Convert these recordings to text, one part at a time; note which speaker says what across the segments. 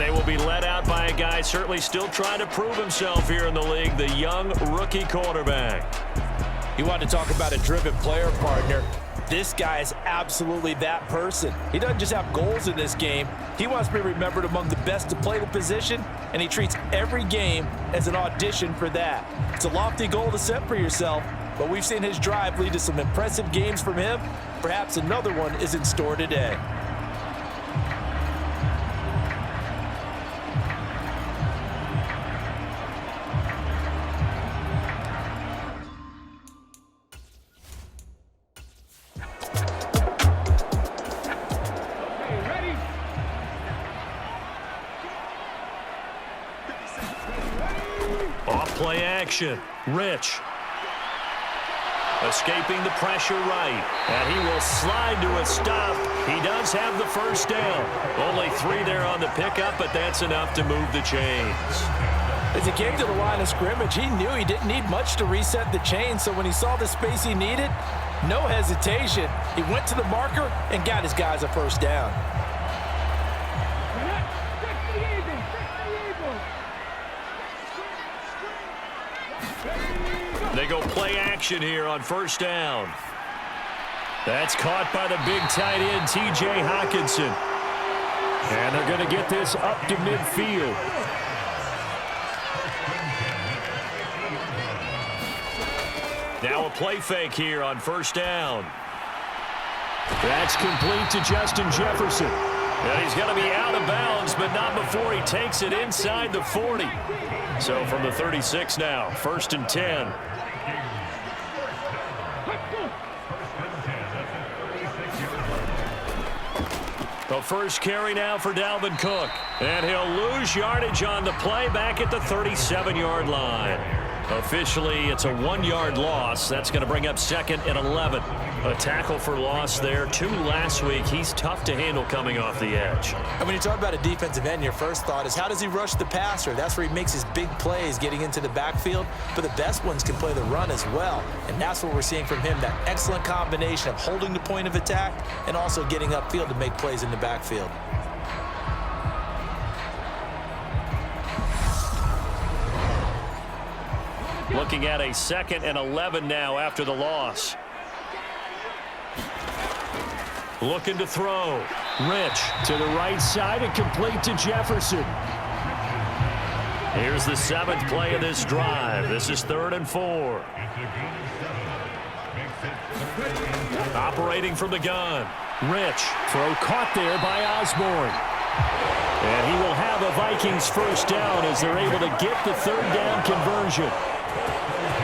Speaker 1: they will be led out by a guy certainly still trying to prove himself here in the league, the young rookie quarterback.
Speaker 2: You want to talk about a driven player, partner. This guy is absolutely that person. He doesn't just have goals in this game. He wants to be remembered among the best to play the position, and he treats every game as an audition for that. It's a lofty goal to set for yourself, but we've seen his drive lead to some impressive games from him. Perhaps another one is in store today.
Speaker 1: Play action. Rich. Escaping the pressure right. And he will slide to a stop. He does have the first down. Only 3 there on the pickup, but that's enough to move the chains.
Speaker 2: As he came to the line of scrimmage, he knew he didn't need much to reset the chain, so when he saw the space he needed, no hesitation. He went to the marker and got his guys a first down.
Speaker 1: They go play action here on first down. That's caught by the big tight end, T.J. Hockenson. And they're going to get this up to midfield. Now a play fake here on first down. That's complete to Justin Jefferson. And he's going to be out of bounds, but not before he takes it inside the 40. So from the 36 now, 1st and 10. The first carry now for Dalvin Cook. And he'll lose yardage on the play back at the 37-yard line. Officially, it's a 1-yard loss. That's going to bring up 2nd and 11. A tackle for loss there. 2 last week. He's tough to handle coming off the edge.
Speaker 2: And when you talk about a defensive end, your first thought is, how does he rush the passer? That's where he makes his big plays, getting into the backfield. But the best ones can play the run as well. And that's what we're seeing from him, that excellent combination of holding the point of attack and also getting upfield to make plays in the backfield.
Speaker 1: Looking at a 2nd and 11 now after the loss. Looking to throw. Rich to the right side and complete to Jefferson. Here's the 7th play of this drive. This is 3rd and 4. Operating from the gun. Rich. Throw caught there by Osborne. And he will have a Vikings first down as they're able to get the 3rd down conversion.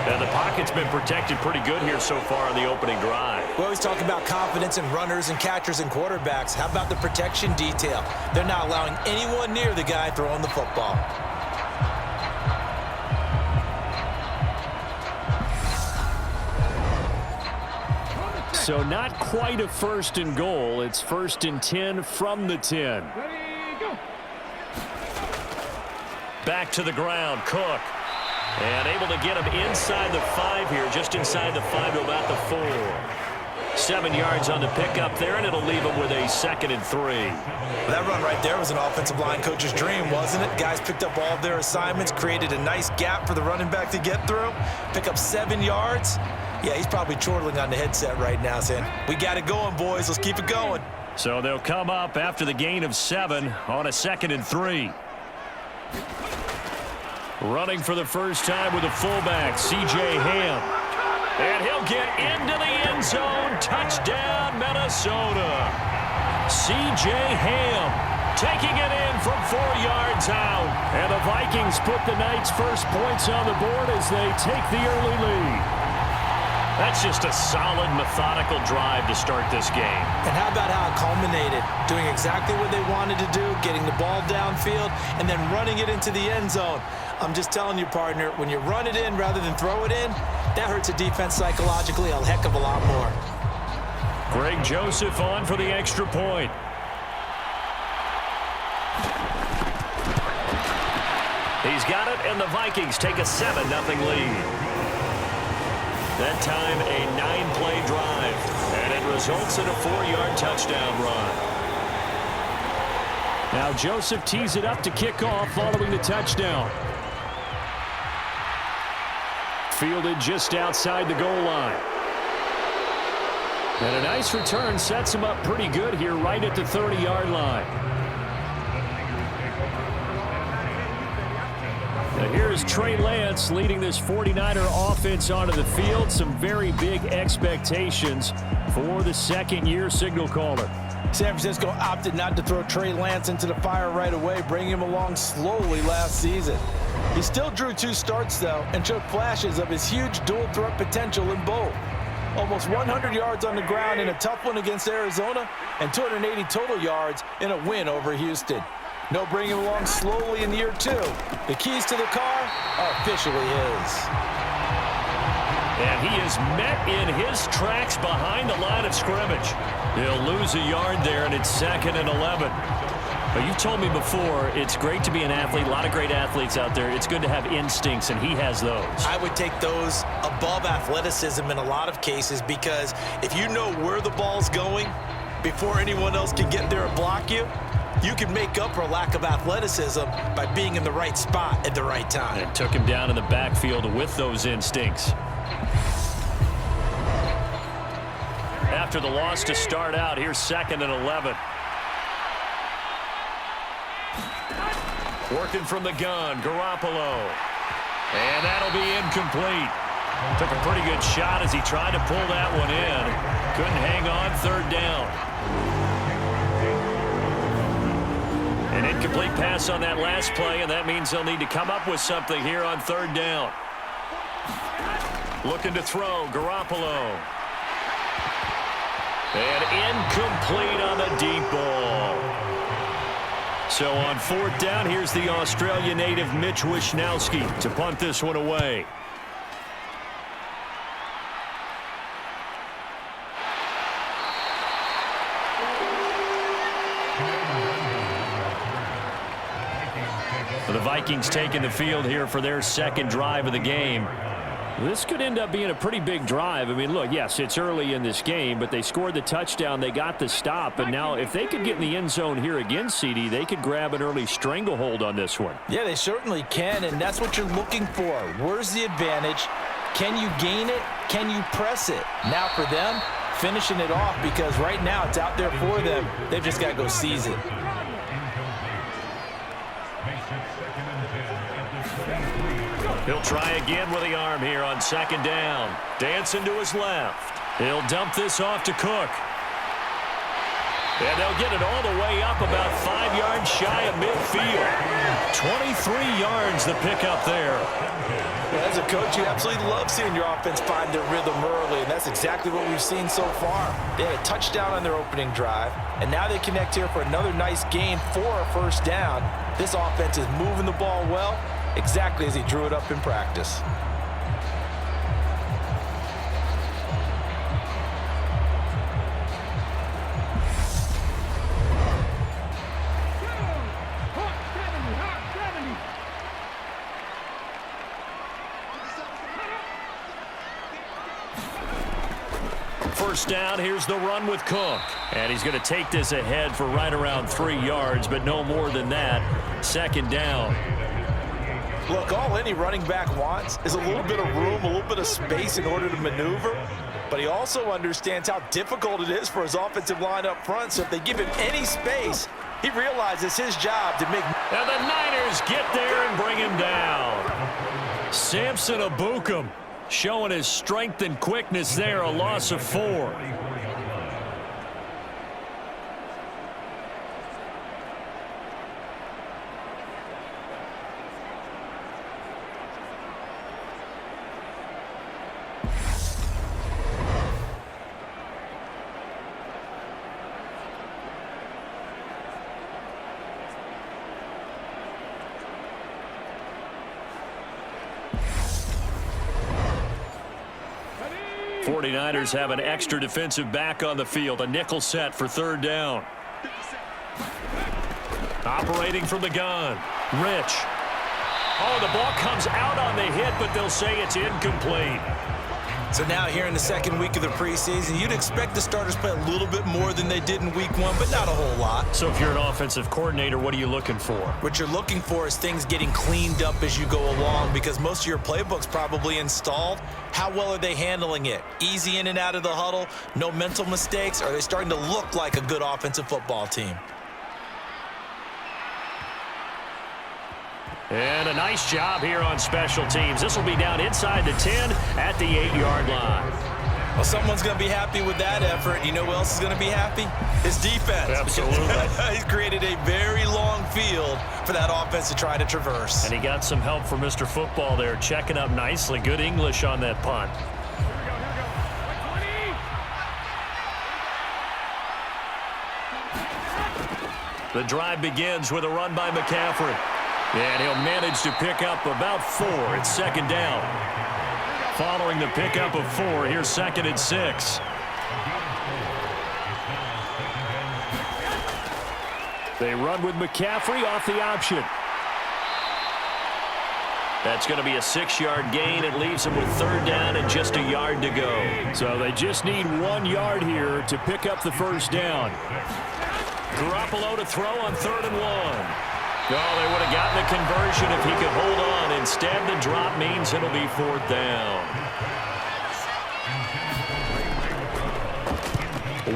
Speaker 1: And the pocket's been protected pretty good here so far in the opening drive.
Speaker 2: We always talk about confidence in runners and catchers and quarterbacks. How about the protection detail? They're not allowing anyone near the guy throwing the football.
Speaker 1: So not quite a 1st and goal. It's 1st and 10 from the 10. Back to the ground, Cook. And able to get him inside the 5 here, just inside the 5 to about the 4. 7 yards on the pickup there, and it'll leave him with a 2nd and 3.
Speaker 2: That run right there was an offensive line coach's dream, wasn't it? Guys picked up all of their assignments, created a nice gap for the running back to get through, pick up 7 yards. Yeah, he's probably chortling on the headset right now, saying, we got it going, boys. Let's keep it going.
Speaker 1: So they'll come up after the gain of 7 on a 2nd and 3. Running for the first time with a fullback, C.J. Ham. And he'll get into the end zone. Touchdown, Minnesota. C.J. Ham taking it in from 4 yards out. And the Vikings put the night's first points on the board as they take the early lead. That's just a solid, methodical drive to start this game.
Speaker 2: And how about how it culminated? Doing exactly what they wanted to do, getting the ball downfield, and then running it into the end zone. I'm just telling you, partner, when you run it in rather than throw it in, that hurts a defense psychologically a heck of a lot more.
Speaker 1: Greg Joseph on for the extra point. He's got it, and the Vikings take a 7-0 lead. That time, a 9-play drive, and it results in a 4-yard touchdown run. Now Joseph tees it up to kick off following the touchdown. Fielded just outside the goal line. And a nice return sets him up pretty good here right at the 30-yard line. Now here's Trey Lance leading this 49er offense onto the field. Some very big expectations for the second-year signal caller.
Speaker 2: San Francisco opted not to throw Trey Lance into the fire right away, bringing him along slowly last season. He still drew 2 starts, though, and showed flashes of his huge dual-threat potential in both. Almost 100 yards on the ground in a tough one against Arizona, and 280 total yards in a win over Houston. No bringing him along slowly in year 2. The keys to the car are officially his.
Speaker 1: And he is met in his tracks behind the line of scrimmage. He'll lose a yard there, and it's 2nd and 11. But you've told me before, it's great to be an athlete. A lot of great athletes out there. It's good to have instincts, and he has those.
Speaker 3: I would take those above athleticism in a lot of cases, because if you know where the ball's going before anyone else can get there and block you, you can make up for a lack of athleticism by being in the right spot at the right time.
Speaker 1: And took him down in the backfield with those instincts. After the loss to start out, here's 2nd and 11. Working from the gun, Garoppolo. And that'll be incomplete. Took a pretty good shot as he tried to pull that one in. Couldn't hang on, 3rd down. An incomplete pass on that last play, and that means they'll need to come up with something here on 3rd down. Looking to throw, Garoppolo. And incomplete on the deep ball. So on 4th down, here's the Australia native Mitch Wishnowsky to punt this one away. The Vikings taking the field here for their 2nd drive of the game. This could end up being a pretty big drive. I mean, look, yes, it's early in this game, but they scored the touchdown. They got the stop. And now if they could get in the end zone here again, CD, they could grab an early stranglehold on this one.
Speaker 2: Yeah, they certainly can, and that's what you're looking for. Where's the advantage? Can you gain it? Can you press it? Now for them, finishing it off, because right now it's out there for them. They've just got to go seize it.
Speaker 1: He'll try again with the arm here on 2nd down. Dancing to his left. He'll dump this off to Cook. And they'll get it all the way up about 5 yards shy of midfield. 23 yards the pickup there.
Speaker 2: Well, as a coach, you absolutely love seeing your offense find their rhythm early, and that's exactly what we've seen so far. They had a touchdown on their opening drive, and now they connect here for another nice gain for a 1st down. This offense is moving the ball well, exactly as he drew it up in practice.
Speaker 1: First down, here's the run with Cook. And he's going to take this ahead for right around 3 yards, but no more than that. 2nd down.
Speaker 2: Look, all any running back wants is a little bit of room, a little bit of space in order to maneuver. But he also understands how difficult it is for his offensive line up front. So if they give him any space, he realizes his job to make.
Speaker 1: And the Niners get there and bring him down. Samson Abukum showing his strength and quickness there, a loss of 4. Niners have an extra defensive back on the field. A nickel set for 3rd down. Operating from the gun. Rich. Oh, the ball comes out on the hit, but they'll say it's incomplete.
Speaker 3: So now here in the second week of the preseason, you'd expect the starters to play a little bit more than they did in week 1, but not a whole lot.
Speaker 1: So if you're an offensive coordinator, what are you looking for?
Speaker 3: What you're looking for is things getting cleaned up as you go along, because most of your playbook's probably installed. How well are they handling it? Easy in and out of the huddle, no mental mistakes? Are they starting to look like a good offensive football team?
Speaker 1: And a nice job here on special teams. This will be down inside the 10 at the 8-yard line.
Speaker 3: Well, someone's going to be happy with that effort. You know who else is going to be happy? His defense.
Speaker 1: Absolutely.
Speaker 3: He's created a very long field for that offense to try to traverse.
Speaker 1: And he got some help from Mr. Football there, checking up nicely. Good English on that punt. The drive begins with a run by McCaffrey. And he'll manage to pick up about 4. It's second down. Following the pickup of 4, here's 2nd and 6. They run with McCaffrey off the option. That's going to be a 6-yard gain. It leaves them with 3rd down and just a yard to go. So they just need 1 yard here to pick up the first down. Garoppolo to throw on 3rd and 1. No, they would have gotten a conversion if he could hold on. Instead, the drop means it'll be 4th down.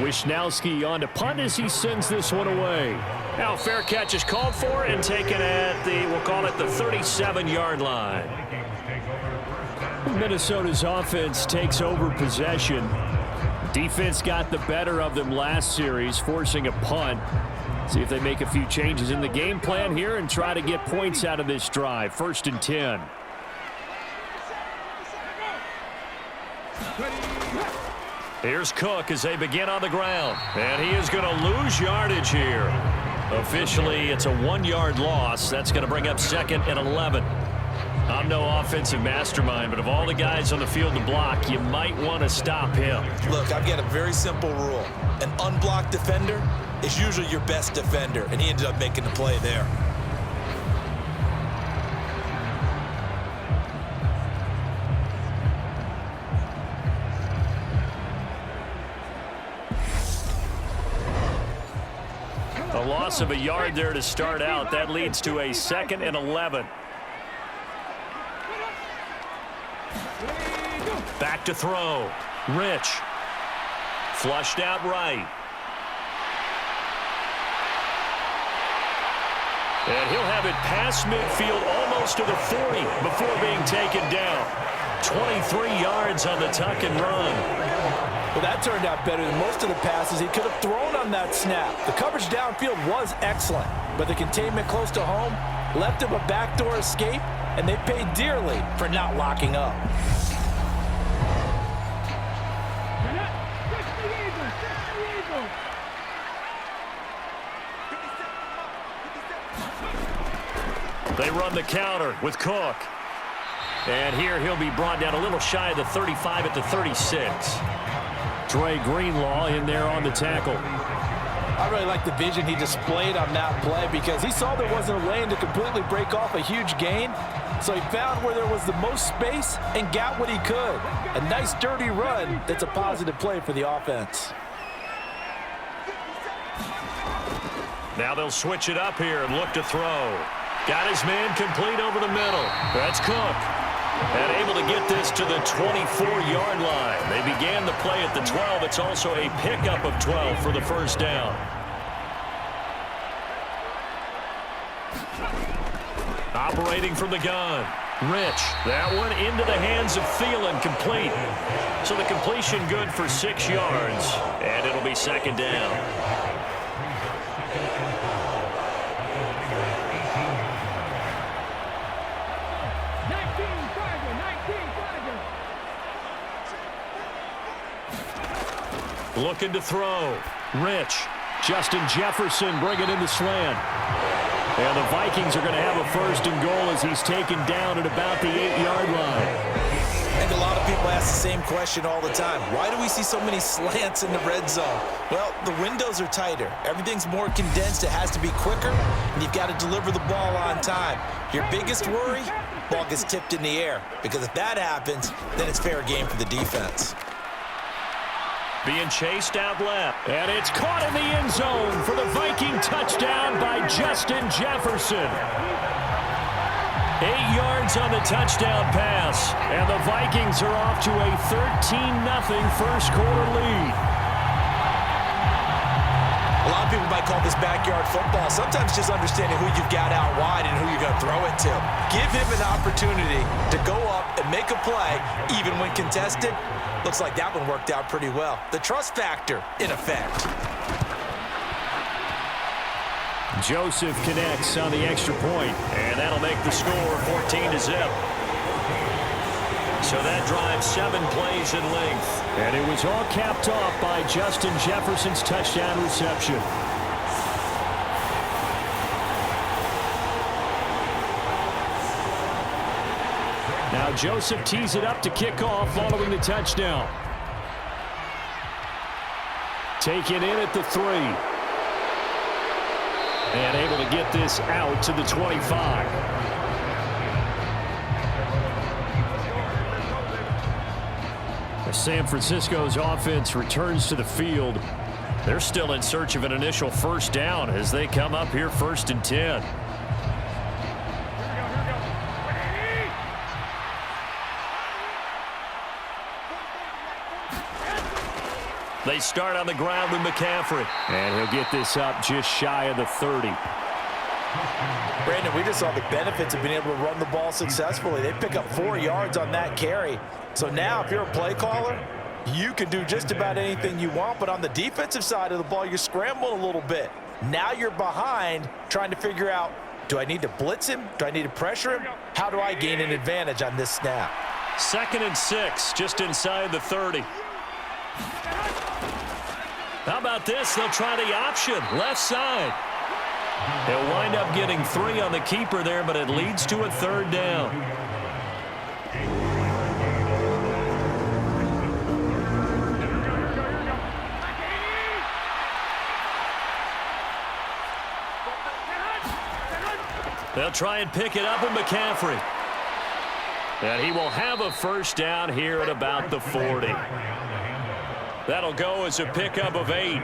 Speaker 1: Wisnowski on to punt as he sends this one away. Now, fair catch is called for and taken at the, we'll call it the 37-yard line. Minnesota's offense takes over possession. Defense got the better of them last series, forcing a punt. See if they make a few changes in the game plan here and try to get points out of this drive. 1st and 10. Here's Cook as they begin on the ground. And he is going to lose yardage here. Officially, it's a 1-yard loss. That's going to bring up 2nd and 11. I'm no offensive mastermind, but of all the guys on the field to block, you might want to stop him.
Speaker 3: Look, I've got a very simple rule. An unblocked defender is usually your best defender, and he ended up making the play there.
Speaker 1: A loss of a yard there to start out. That leads to a 2nd and 11. Back to throw. Rich. Flushed out right. And he'll have it past midfield almost to the 40 before being taken down. 23 yards on the tuck and run.
Speaker 2: Well, that turned out better than most of the passes he could have thrown on that snap. The coverage downfield was excellent, but the containment close to home left him a backdoor escape, and they paid dearly for not locking up.
Speaker 1: They run the counter with Cook. And here he'll be brought down a little shy of the 35 at the 36. Dre Greenlaw in there on the tackle.
Speaker 2: I really like the vision he displayed on that play because he saw there wasn't a lane to completely break off a huge gain. So he found where there was the most space and got what he could. A nice dirty run that's a positive play for the offense.
Speaker 1: Now they'll switch it up here and look to throw. Got his man complete over the middle. That's Cook. And able to get this to the 24-yard line. They began the play at the 12. It's also a pickup of 12 for the first down. Operating from the gun. Rich. That one into the hands of Thielen, complete. So the completion good for 6 yards. And it'll be 2nd down. Looking to throw. Rich. Justin Jefferson bringing in the slant. And the Vikings are going to have a 1st and goal as he's taken down at about the 8-yard line.
Speaker 3: And a lot of people ask the same question all the time. Why do we see so many slants in the red zone? Well, the windows are tighter. Everything's more condensed. It has to be quicker, and you've got to deliver the ball on time. Your biggest worry? ball gets tipped in the air. Because if that happens, then it's fair game for the defense.
Speaker 1: Being chased out left. And it's caught in the end zone for the Viking touchdown by Justin Jefferson. 8 yards on the touchdown pass. And the Vikings are off to a 13-0 first quarter lead.
Speaker 3: A lot of people might call this backyard football. Sometimes just understanding who you've got out wide and who you're going to throw it to. Give him an opportunity to go up and make a play, even when contested. Looks like that one worked out pretty well. The trust factor in effect.
Speaker 1: Joseph connects on the extra point, and that'll make the score 14-0. So that drives 7 plays in length. And it was all capped off by Justin Jefferson's touchdown reception. Now Joseph tees it up to kick off following the touchdown. Taken in at the 3. And able to get this out to the 25. San Francisco's offense returns to the field. They're still in search of an initial first down as they come up here 1st and 10. They start on the ground with McCaffrey. And he'll get this up just shy of the 30.
Speaker 2: Brandon, we just saw the benefits of being able to run the ball successfully. They pick up 4 yards on that carry. So now if you're a play caller, you can do just about anything you want. But on the defensive side of the ball, you're scrambling a little bit. Now you're behind trying to figure out, do I need to blitz him? Do I need to pressure him? How do I gain an advantage on this snap?
Speaker 1: 2nd and 6, just inside the 30. How about this? They'll try the option, left side. They'll wind up getting 3 on the keeper there, but it leads to a 3rd down. They'll try and pick it up with McCaffrey. And he will have a first down here at about the 40. That'll go as a pickup of 8.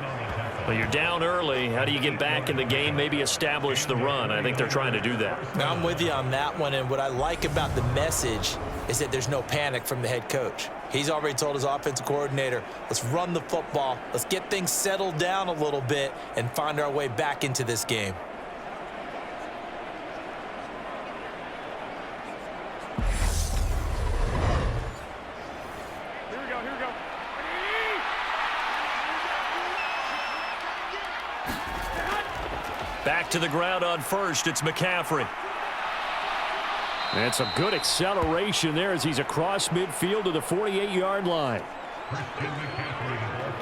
Speaker 1: Well, you're down early. How do you get back in the game, maybe establish the run? I think they're trying to do that.
Speaker 3: Now, I'm with you on that one, and what I like about the message is that there's no panic from the head coach. He's already told his offensive coordinator, let's run the football, let's get things settled down a little bit and find our way back into this game.
Speaker 1: Back to the ground on first. It's McCaffrey. And some good acceleration there as he's across midfield to the 48-yard line.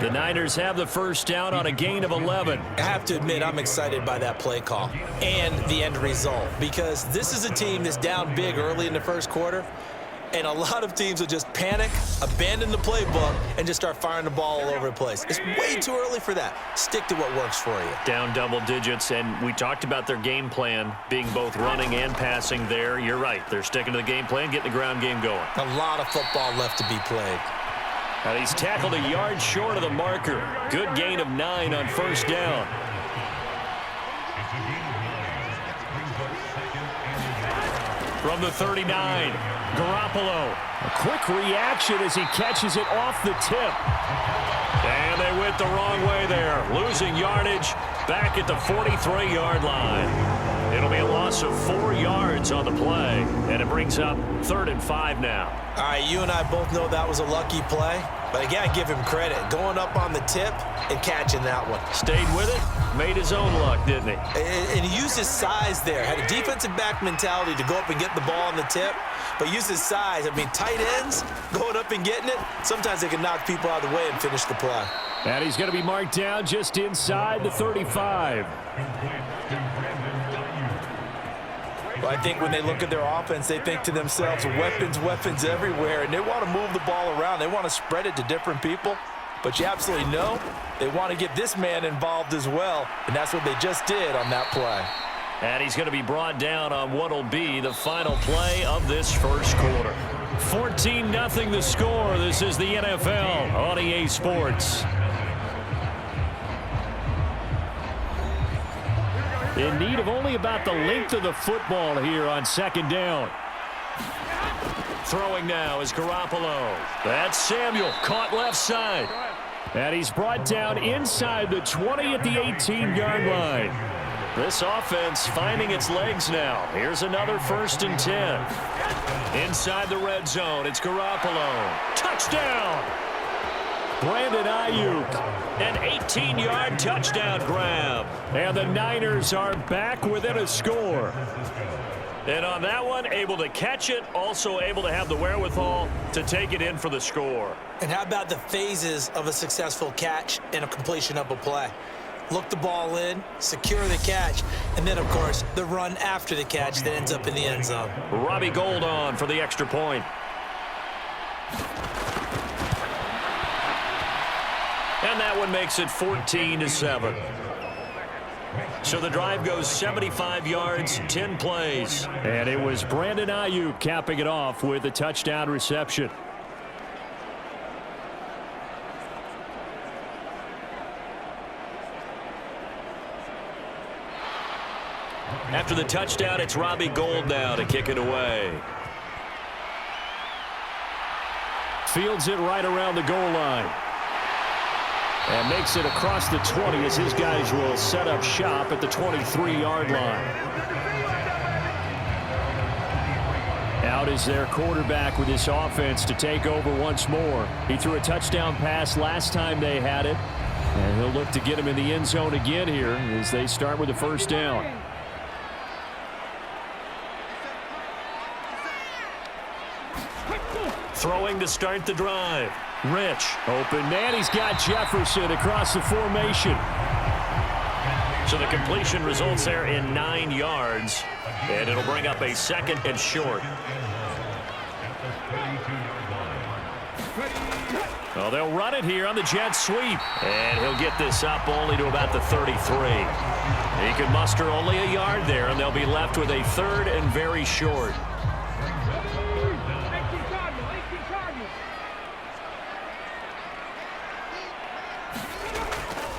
Speaker 1: The Niners have the first down on a gain of 11.
Speaker 3: I have to admit, I'm excited by that play call and the end result, because this is a team that's down big early in the first quarter, and a lot of teams will just panic, abandon the playbook, and just start firing the ball all over the place. It's way too early for that. Stick to what works for you.
Speaker 1: Down double digits, and we talked about their game plan being both running and passing there. You're right. They're sticking to the game plan, getting the ground game going.
Speaker 3: A lot of football left to be played.
Speaker 1: And he's tackled a yard short of the marker. Good gain of 9 on first down. From the 39, Garoppolo. A quick reaction as he catches it off the tip. And they went the wrong way there. Losing yardage back at the 43-yard line. It'll be a loss of 4 yards on the play. And it brings up 3rd and 5 now.
Speaker 3: All right, you and I both know that was a lucky play. But I got to give him credit. Going up on the tip and catching that one.
Speaker 1: Stayed with it. Made his own luck, didn't he?
Speaker 3: And he used his size there. Had a defensive back mentality to go up and get the ball on the tip. But used his size. I mean, tight ends going up and getting it. Sometimes they can knock people out of the way and finish the play.
Speaker 1: And he's going to be marked down just inside the 35.
Speaker 2: Well, I think when they look at their offense, they think to themselves, weapons, weapons everywhere, and they want to move the ball around. They want to spread it to different people. But you absolutely know they want to get this man involved as well, and that's what they just did on that play.
Speaker 1: And he's going to be brought down on what will be the final play of this first quarter. 14-0 the score. This is the NFL on EA Sports. In need of only about the length of the football here on second down. Throwing now is Garoppolo. That's Samuel, caught left side. And he's brought down inside the 20 at the 18-yard line. This offense finding its legs now. Here's another 1st and 10. Inside the red zone, it's Garoppolo. Touchdown! Brandon Ayuk, an 18-yard touchdown grab. And the Niners are back within a score. And on that one, able to catch it, also able to have the wherewithal to take it in for the score.
Speaker 3: And how about the phases of a successful catch and a completion of a play? Look the ball in, secure the catch, and then, of course, the run after the catch that ends up in the end zone.
Speaker 1: Robbie Gould on for the extra point. And that one makes it 14-7. So the drive goes 75 yards, 10 plays. And it was Brandon Ayuk capping it off with a touchdown reception. After the touchdown, it's Robbie Gould now to kick it away. Fields it right around the goal line. And makes it across the 20 as his guys will set up shop at the 23-yard line. Out is their quarterback with this offense to take over once more. He threw a touchdown pass last time they had it. And he'll look to get him in the end zone again here as they start with the first down. Throwing to start the drive. Rich, open man. He's got Jefferson across the formation. So the completion results there in 9 yards. And it'll bring up a 2nd and short. Well, they'll run it here on the jet sweep. And he'll get this up only to about the 33. He can muster only a yard there, and they'll be left with a 3rd and very short.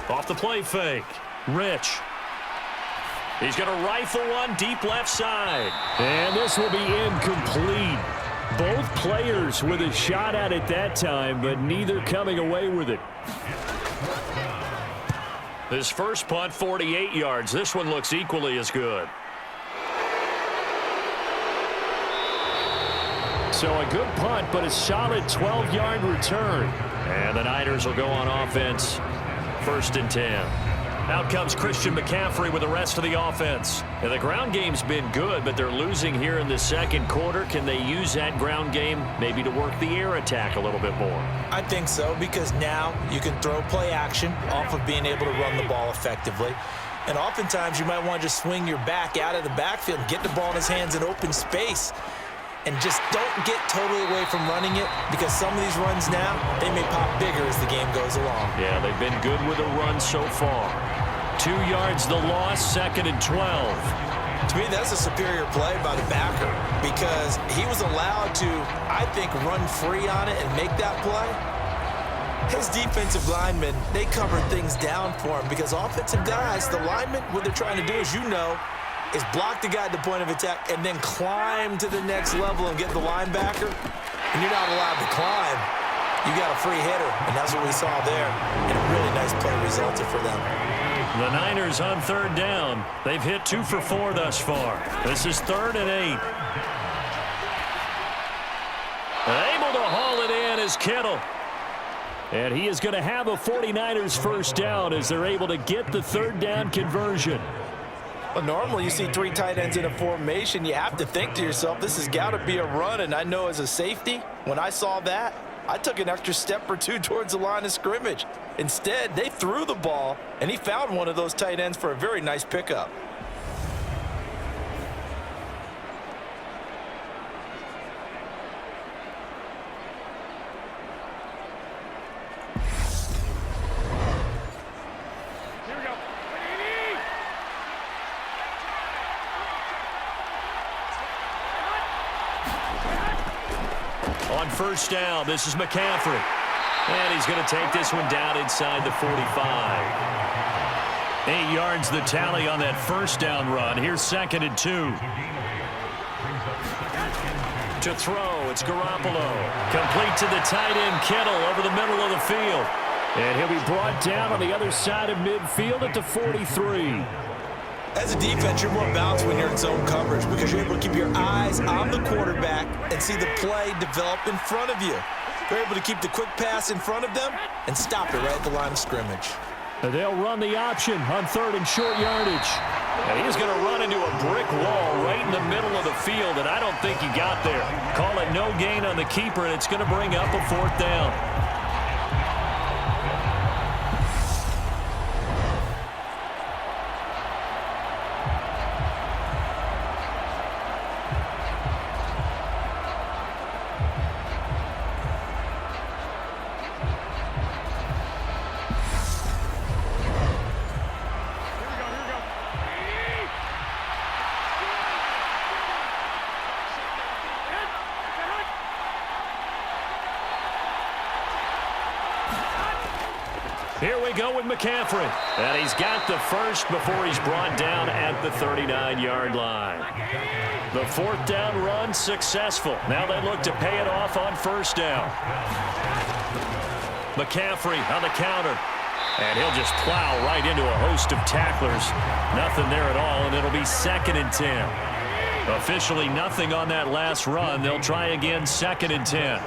Speaker 1: Off the play fake. Rich. He's going to rifle one deep left side. And this will be incomplete. Both players with a shot at it that time, but neither coming away with it. His first punt, 48 yards. This one looks equally as good. So a good punt, but a solid 12-yard return. And the Niners will go on offense. 1st and 10. Out comes Christian McCaffrey with the rest of the offense. And the ground game's been good, but they're losing here in the second quarter. Can they use that ground game maybe to work the air attack a little bit more?
Speaker 3: I think so, because now you can throw play action off of being able to run the ball effectively. And oftentimes you might want to just swing your back out of the backfield and get the ball in his hands in open space. And just don't get totally away from running it, because some of these runs now, they may pop bigger as the game goes along.
Speaker 1: Yeah, they've been good with the run so far. 2 yards the loss, 2nd and 12.
Speaker 3: To me, that's a superior play by the backer, because he was allowed to, I think, run free on it and make that play. His defensive linemen, they covered things down for him, because offensive guys, the linemen, what they're trying to do, as you know, is block the guy at the point of attack and then climb to the next level and get the linebacker. And you're not allowed to climb. You got a free hitter, and that's what we saw there. And a really nice play resulted for them.
Speaker 1: The Niners on 3rd down. They've hit 2 for 4 thus far. This is 3rd and 8. Able to haul it in is Kittle. And he is going to have a 49ers first down as they're able to get the 3rd down conversion.
Speaker 2: Well, normally you see 3 tight ends in a formation. You have to think to yourself, this has got to be a run. And I know as a safety, when I saw that, I took an extra step or 2 towards the line of scrimmage. Instead, they threw the ball, and he found one of those tight ends for a very nice pickup.
Speaker 1: On first down, this is McCaffrey. And he's going to take this one down inside the 45. 8 yards the tally on that first down run. Here's 2nd and 2. To throw, it's Garoppolo. Complete to the tight end, Kittle, over the middle of the field. And he'll be brought down on the other side of midfield at the 43.
Speaker 3: As a defense, you're more balanced when you're in zone coverage because you're able to keep your eyes on the quarterback and see the play develop in front of you. You're able to keep the quick pass in front of them and stop it right at the line of scrimmage.
Speaker 1: They'll run the option on 3rd and short yardage. And he's going to run into a brick wall right in the middle of the field, and I don't think he got there. Call it no gain on the keeper, and it's going to bring up a 4th down. Here we go with McCaffrey. And he's got the first before he's brought down at the 39-yard line. The 4th down run successful. Now they look to pay it off on first down. McCaffrey on the counter. And he'll just plow right into a host of tacklers. Nothing there at all, and it'll be 2nd and 10. Officially nothing on that last run. They'll try again 2nd and 10.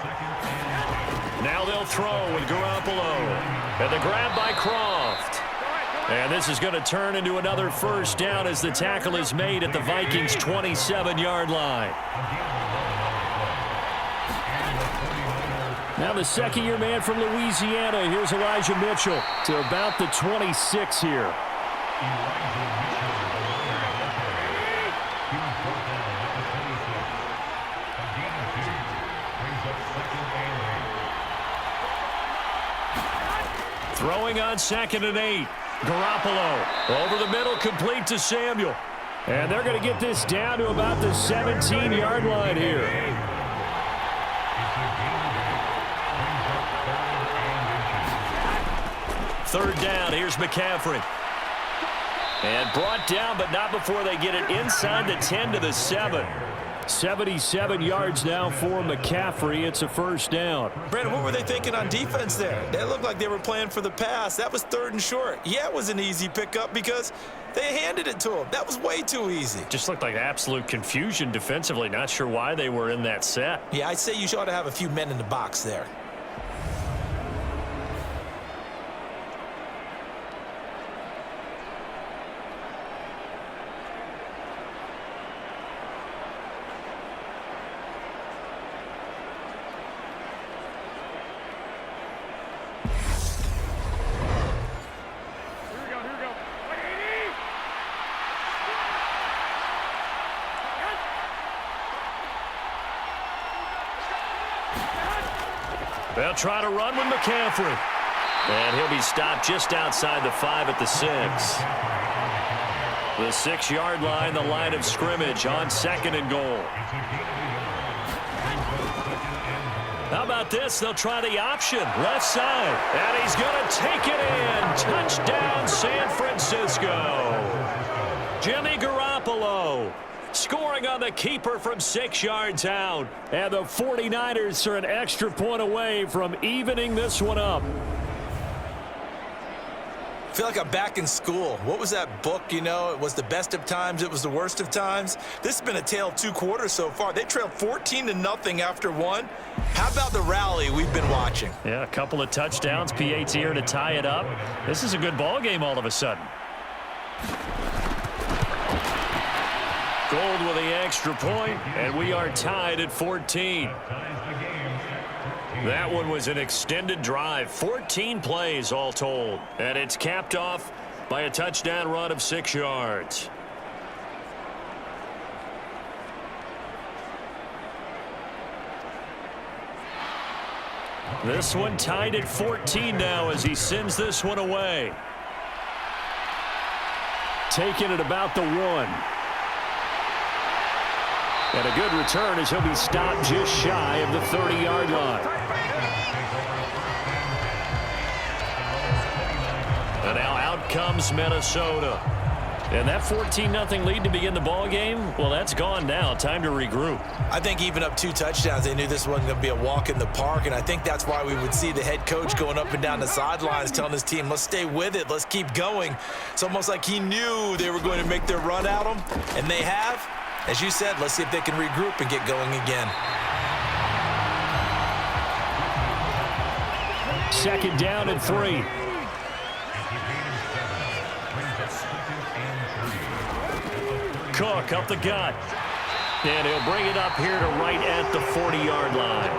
Speaker 1: Now they'll throw with Garoppolo. And the grab by Croft. And this is going to turn into another first down as the tackle is made at the Vikings' 27-yard line. Now the second-year man from Louisiana. Here's Elijah Mitchell to about the 26 here. Throwing on 2nd and 8. Garoppolo over the middle, complete to Samuel. And they're going to get this down to about the 17-yard line here. Third down, here's McCaffrey. And brought down, but not before they get it inside the 10 to the 7. 77 yards now for McCaffrey. It's a first down.
Speaker 3: Brandon, what were they thinking on defense there? They looked like they were playing for the pass. That was 3rd and short. Yeah, it was an easy pickup because they handed it to him. That was way too easy.
Speaker 1: Just looked like absolute confusion defensively. Not sure why they were in that set.
Speaker 3: Yeah, I'd say you ought to have a few men in the box there.
Speaker 1: They'll try to run with McCaffrey. And he'll be stopped just outside the 5 at the 6. The 6-yard line, the line of scrimmage on 2nd and goal. How about this? They'll try the option, left side. And he's going to take it in. Touchdown, San Francisco. Jimmy Garoppolo scoring on the keeper from 6 yards out. And the 49ers are an extra point away from evening this one up.
Speaker 3: I feel like I'm back in school. What was that book, you know? It was the best of times. It was the worst of times. This has been a tale of 2 quarters so far. They trailed 14-0 after 1. How about the rally we've been watching?
Speaker 1: Yeah, a couple of touchdowns, PAT here to tie it up. This is a good ball game all of a sudden. Gold with the extra point, and we are tied at 14. That one was an extended drive, 14 plays all told, and it's capped off by a touchdown run of 6 yards. This one tied at 14 now as he sends this one away. Taking it about the 1. And a good return as he'll be stopped just shy of the 30-yard line. And now out comes Minnesota. And that 14-0 lead to begin the ball game, well, that's gone now. Time to regroup.
Speaker 3: I think even up 2 touchdowns, they knew this wasn't going to be a walk in the park, and I think that's why we would see the head coach going up and down the sidelines telling his team, let's stay with it, let's keep going. It's almost like he knew they were going to make their run at him, and they have. As you said, let's see if they can regroup and get going again.
Speaker 1: Second down and 3. Cook up the gut. And he'll bring it up here to right at the 40-yard line.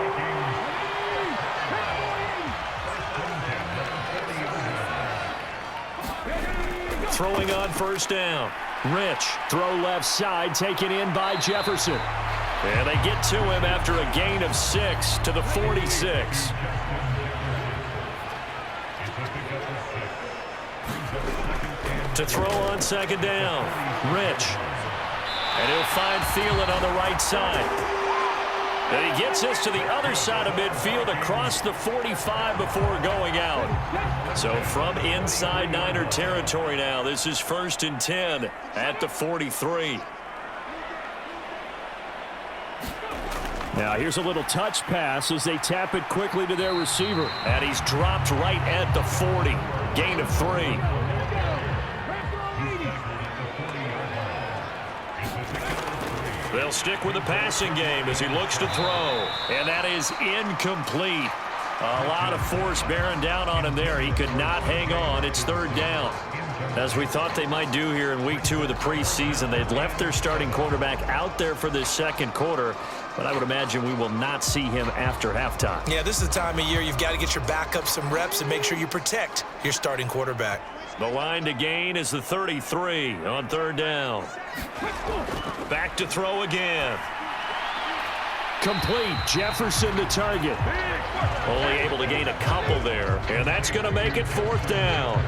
Speaker 1: Throwing on first down. Rich, throw left side, taken in by Jefferson. And they get to him after a gain of 6 to the 46. To throw on second down. Rich. And he'll find Thielen on the right side. And he gets us to the other side of midfield across the 45 before going out. So from inside Niner territory now, this is 1st and 10 at the 43. Now here's a little touch pass as they tap it quickly to their receiver. And he's dropped right at the 40. Gain of 3. They'll stick with the passing game as he looks to throw. And that is incomplete. A lot of force bearing down on him there. He could not hang on. It's 3rd down. As we thought they might do here in week 2 of the preseason, they'd left their starting quarterback out there for this second quarter. But I would imagine we will not see him after halftime.
Speaker 3: Yeah, this is the time of year you've got to get your backup some reps and make sure you protect your starting quarterback.
Speaker 1: The line to gain is the 33 on 3rd down. Back to throw again. Complete. Jefferson the target. Only able to gain a couple there. And that's going to make it 4th down.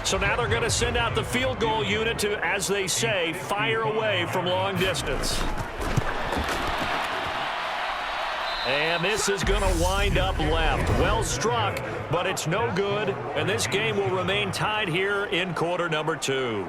Speaker 1: So now they're going to send out the field goal unit to, as they say, fire away from long distance. And this is going to wind up left. Well struck, but it's no good. And this game will remain tied here in quarter number 2.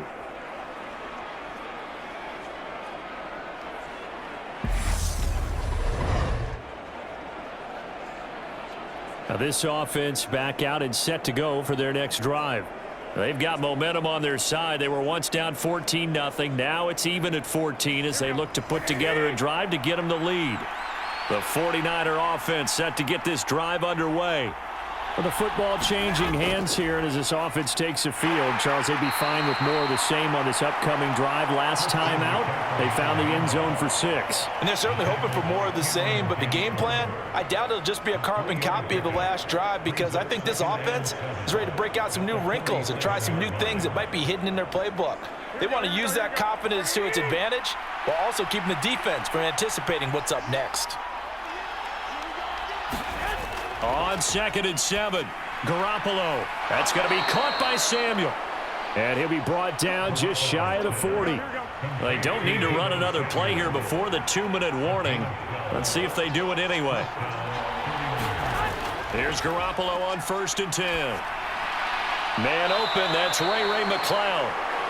Speaker 1: Now this offense back out and set to go for their next drive. They've got momentum on their side. They were once down 14-0. Now it's even at 14 as they look to put together a drive to get them the lead. The 49er offense set to get this drive underway. Well, the football changing hands here, and as this offense takes the field, Charles, they'd be fine with more of the same on this upcoming drive. Last time out, they found the end zone for 6.
Speaker 2: And they're certainly hoping for more of the same, but the game plan, I doubt it'll just be a carbon copy of the last drive, because I think this offense is ready to break out some new wrinkles and try some new things that might be hidden in their playbook. They want to use that confidence to its advantage while also keeping the defense from anticipating what's up next.
Speaker 1: On 2nd and 7, Garoppolo. That's going to be caught by Samuel. And he'll be brought down just shy of the 40. They don't need to run another play here before the 2-minute warning. Let's see if they do it anyway. Here's Garoppolo on 1st and 10. Man open, that's Ray McCloud.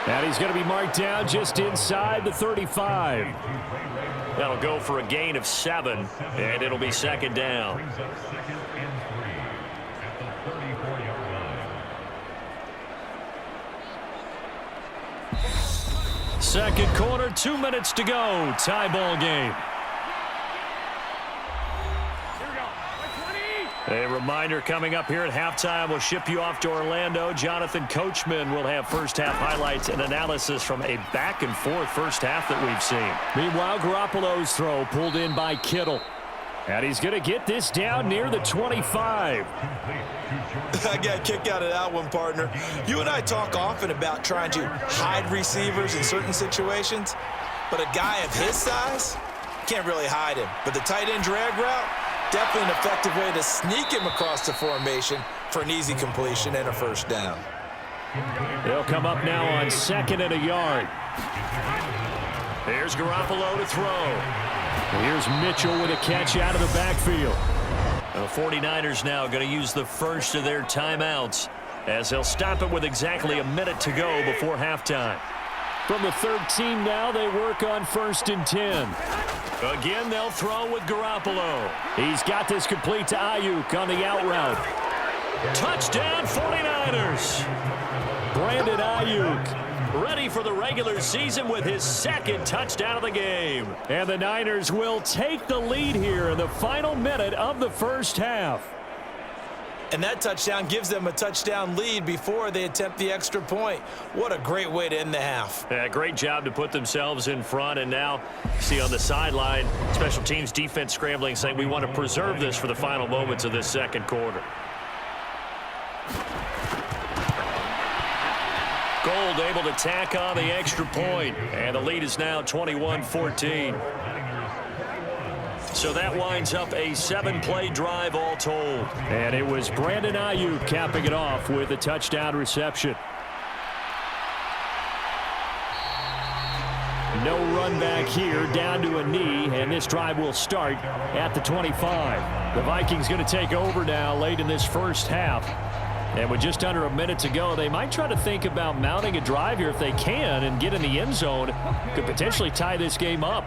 Speaker 1: And he's going to be marked down just inside the 35. That'll go for a gain of 7, and it'll be 2nd down. Second quarter, 2 minutes to go. Tie ball game. A reminder coming up here at halftime. We'll ship you off to Orlando. Jonathan Coachman will have first half highlights and analysis from a back-and-forth first half that we've seen. Meanwhile, Garoppolo's throw pulled in by Kittle. And he's going to get this down near the 25.
Speaker 3: I got a kick out of that one, partner. You and I talk often about trying to hide receivers in certain situations, but a guy of his size can't really hide him. But the tight end drag route, definitely an effective way to sneak him across the formation for an easy completion and a first down.
Speaker 1: They'll come up now on 2nd and a yard. Here's Garoppolo to throw. Here's Mitchell with a catch out of the backfield. The 49ers now going to use the first of their timeouts as they'll stop it with exactly a minute to go before halftime. From the 13 now, they work on 1st and 10. Again, they'll throw with Garoppolo. He's got this complete to Ayuk on the out route. Touchdown 49ers. Brandon Ayuk ready for the regular season with his 2nd touchdown of the game. And the Niners will take the lead here in the final minute of the first half.
Speaker 3: And that touchdown gives them a touchdown lead before they attempt the extra point. What a great way to end the half.
Speaker 1: Yeah, great job to put themselves in front. And now, see on the sideline, special teams defense scrambling, saying we want to preserve this for the final moments of this second quarter. Gold able to tack on the extra point, and the lead is now 21-14. So that winds up a 7-play drive all told. And it was Brandon Ayuk capping it off with a touchdown reception. No run back here, down to a knee, and this drive will start at the 25. The Vikings going to take over now late in this first half. And with just under a minute to go, they might try to think about mounting a drive here if they can and get in the end zone. Could potentially tie this game up.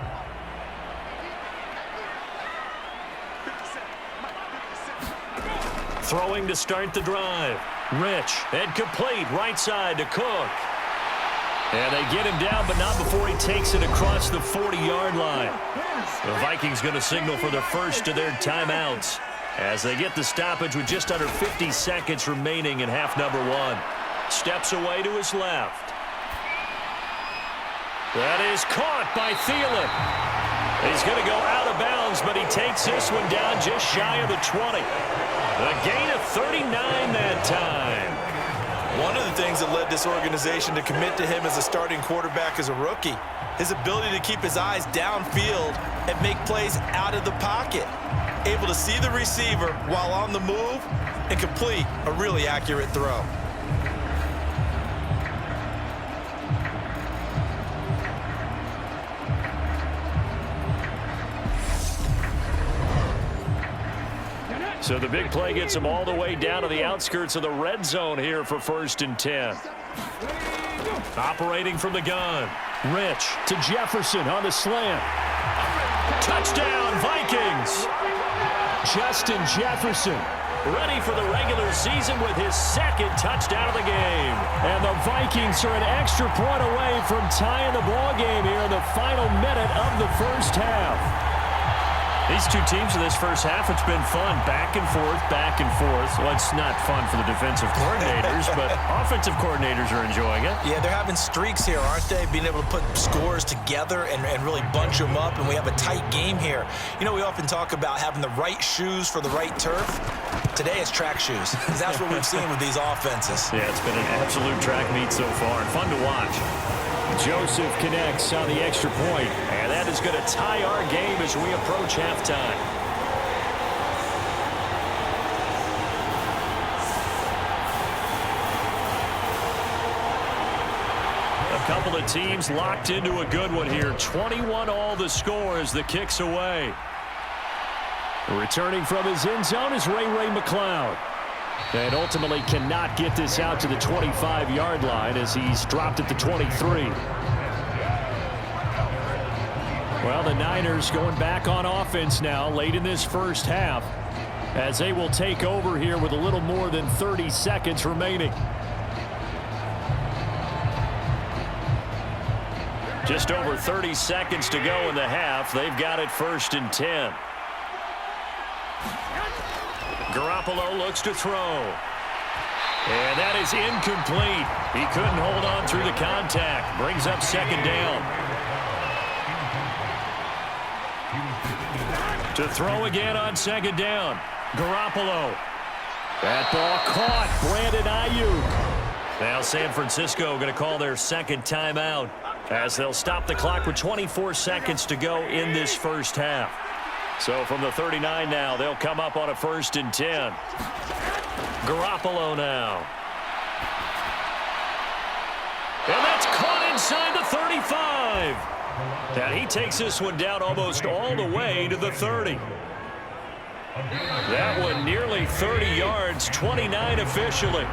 Speaker 1: Throwing to start the drive. Rich, and complete, right side to Cook. And they get him down, but not before he takes it across the 40-yard line. The Vikings going to signal for the first of their timeouts as they get the stoppage with just under 50 seconds remaining in half number 1. Steps away to his left. That is caught by Thielen. He's going to go out of bounds, but he takes this one down just shy of the 20. A gain of 39 that time.
Speaker 3: One of the things that led this organization to commit to him as a starting quarterback as a rookie, his ability to keep his eyes downfield and make plays out of the pocket. Able to see the receiver while on the move and complete a really accurate throw.
Speaker 1: So the big play gets him all the way down to the outskirts of the red zone here for 1st and 10. Operating from the gun. Rich to Jefferson on the slant. Touchdown, Vikings! Justin Jefferson ready for the regular season with his 2nd touchdown of the game. And the Vikings are an extra point away from tying the ball game here in the final minute of the first half. These two teams in this first half, it's been fun. Back and forth, back and forth. Well, it's not fun for the defensive coordinators, but offensive coordinators are enjoying it.
Speaker 3: Yeah, they're having streaks here, aren't they? Being able to put scores together and really bunch them up, and we have a tight game here. You know, we often talk about having the right shoes for the right turf. Today it's track shoes, because that's what we've seen with these offenses.
Speaker 1: Yeah, it's been an absolute track meet so far, and fun to watch. Joseph connects on the extra point, and that is going to tie our game as we approach halftime. A couple of teams locked into a good one here. 21 all the score as the kick's away. Returning from his end zone is Ray McLeod. And ultimately cannot get this out to the 25-yard line as he's dropped at the 23. Well, the Niners going back on offense now late in this first half as they will take over here with a little more than 30 seconds remaining. Just over 30 seconds to go in the half. They've got it 1st and 10. Garoppolo looks to throw. And that is incomplete. He couldn't hold on through the contact. Brings up 2nd down. To throw again on second down. Garoppolo. That ball caught. Brandon Ayuk. Now San Francisco going to call their second timeout as they'll stop the clock with 24 seconds to go in this first half. So from the 39 now, they'll come up on a 1st and 10. Garoppolo now. And that's caught inside the 35. And he takes this one down almost all the way to the 30. That one nearly 30 yards, 29 officially.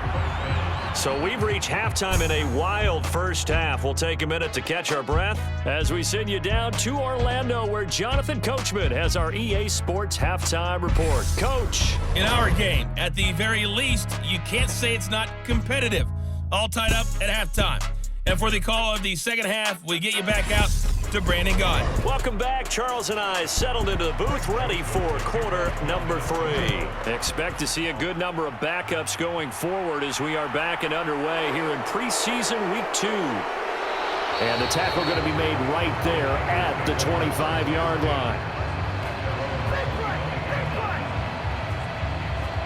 Speaker 1: So we've reached halftime in a wild first half. We'll take a minute to catch our breath as we send you down to Orlando, where Jonathan Coachman has our EA Sports halftime report. Coach.
Speaker 4: In our game, at the very least, you can't say it's not competitive. All tied up at halftime. And for the call of the second half, we get you back out to Brandon Gaudin.
Speaker 1: Welcome back. Charles and I settled into the booth, ready for quarter number 3. Expect to see a good number of backups going forward as we are back and underway here in preseason week 2. And the tackle going to be made right there at the 25-yard line.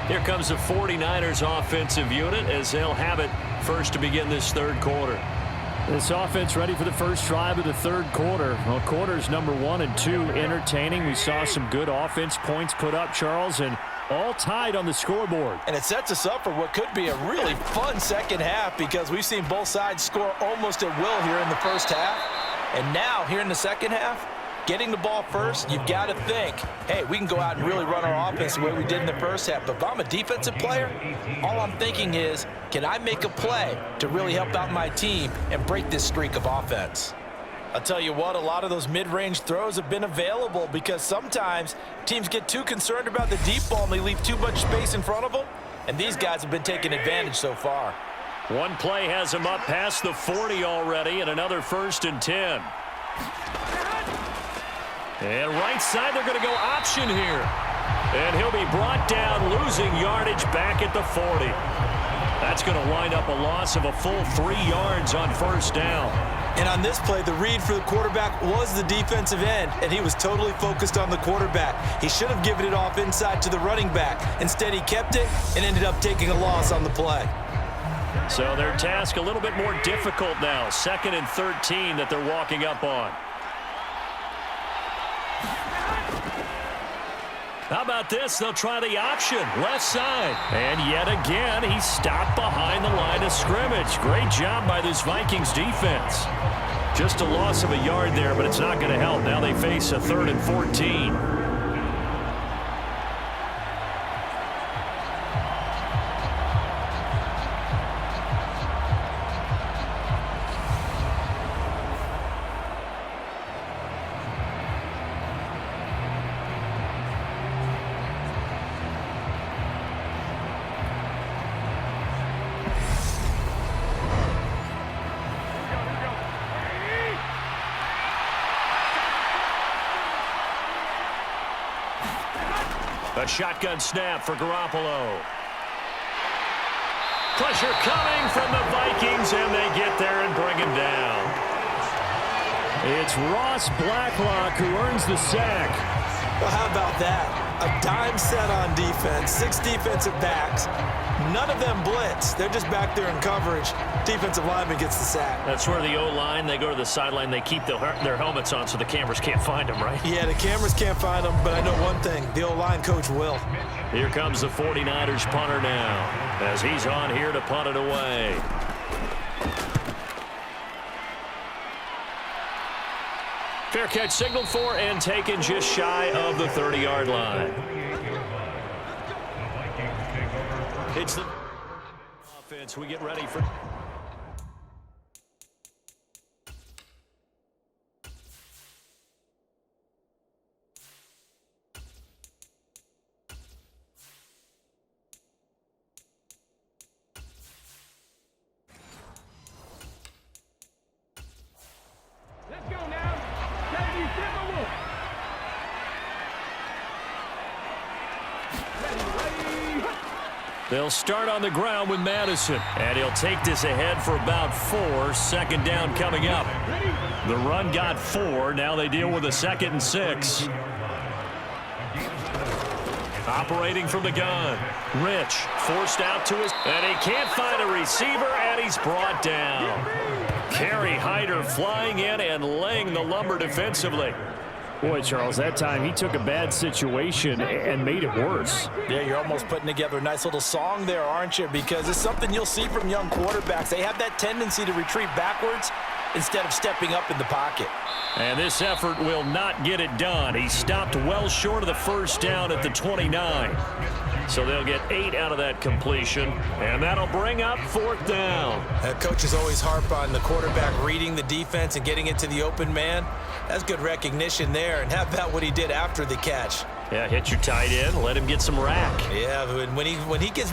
Speaker 1: Here comes the 49ers offensive unit as they'll have it first to begin this third quarter. This offense ready for the first drive of the third quarter. Well, quarters number 1 and 2 entertaining. We saw some good offense points put up, Charles, and all tied on the scoreboard.
Speaker 3: And it sets us up for what could be a really fun second half because we've seen both sides score almost at will here in the first half. And now, here in the second half, getting the ball first, you've got to think, hey, we can go out and really run our offense the way we did in the first half. But if I'm a defensive player, all I'm thinking is, can I make a play to really help out my team and break this streak of offense? I'll tell you what, a lot of those mid-range throws have been available because sometimes teams get too concerned about the deep ball and they leave too much space in front of them. And these guys have been taking advantage so far.
Speaker 1: One play has him up past the 40 already, and another 1st and 10. And right side, they're going to go option here. And he'll be brought down, losing yardage back at the 40. That's going to wind up a loss of a full 3 yards on 1st down.
Speaker 3: And on this play, the read for the quarterback was the defensive end, and he was totally focused on the quarterback. He should have given it off inside to the running back. Instead, he kept it and ended up taking a loss on the play.
Speaker 1: So their task a little bit more difficult now. 2nd and 13 that they're walking up on. How about this? They'll try the option, left side. And yet again, he's stopped behind the line of scrimmage. Great job by this Vikings defense. Just a loss of a yard there, but it's not going to help. Now they face a 3rd and 14. A shotgun snap for Garoppolo. Pressure coming from the Vikings, and they get there and bring him down. It's Ross Blacklock who earns the sack.
Speaker 3: Well, how about that? A dime set on defense, 6 defensive backs. None of them blitz. They're just back there in coverage. Defensive lineman gets the sack.
Speaker 1: That's where the O-line, they go to the sideline, they keep their helmets on so the cameras can't find them, right?
Speaker 3: Yeah, the cameras can't find them, but I know one thing. The O-line coach will.
Speaker 1: Here comes the 49ers punter now as he's on here to punt it away. Fair catch signaled for and taken just shy of the 30-yard line. It's the offense. We get ready for... They'll start on the ground with Madison, and he'll take this ahead for about 4. 2nd down coming up. The run got 4. Now they deal with a 2nd and 6. Operating from the gun. Rich forced out to his, and he can't find a receiver, and he's brought down. Kerry Hyder flying in and laying the lumber defensively.
Speaker 5: Boy, Charles, that time he took a bad situation and made it worse.
Speaker 2: Yeah, you're almost putting together a nice little song there, aren't you? Because it's something you'll see from young quarterbacks. They have that tendency to retreat backwards instead of stepping up in the pocket.
Speaker 1: And this effort will not get it done. He stopped well short of the first down at the 29. So they'll get 8 out of that completion, and that'll bring up 4th down.
Speaker 3: Coaches always harp on the quarterback reading the defense and getting it to the open man. That's good recognition there. And how about what he did after the catch?
Speaker 1: Yeah, hit your tight end, let him get some rack.
Speaker 3: Yeah, when he gets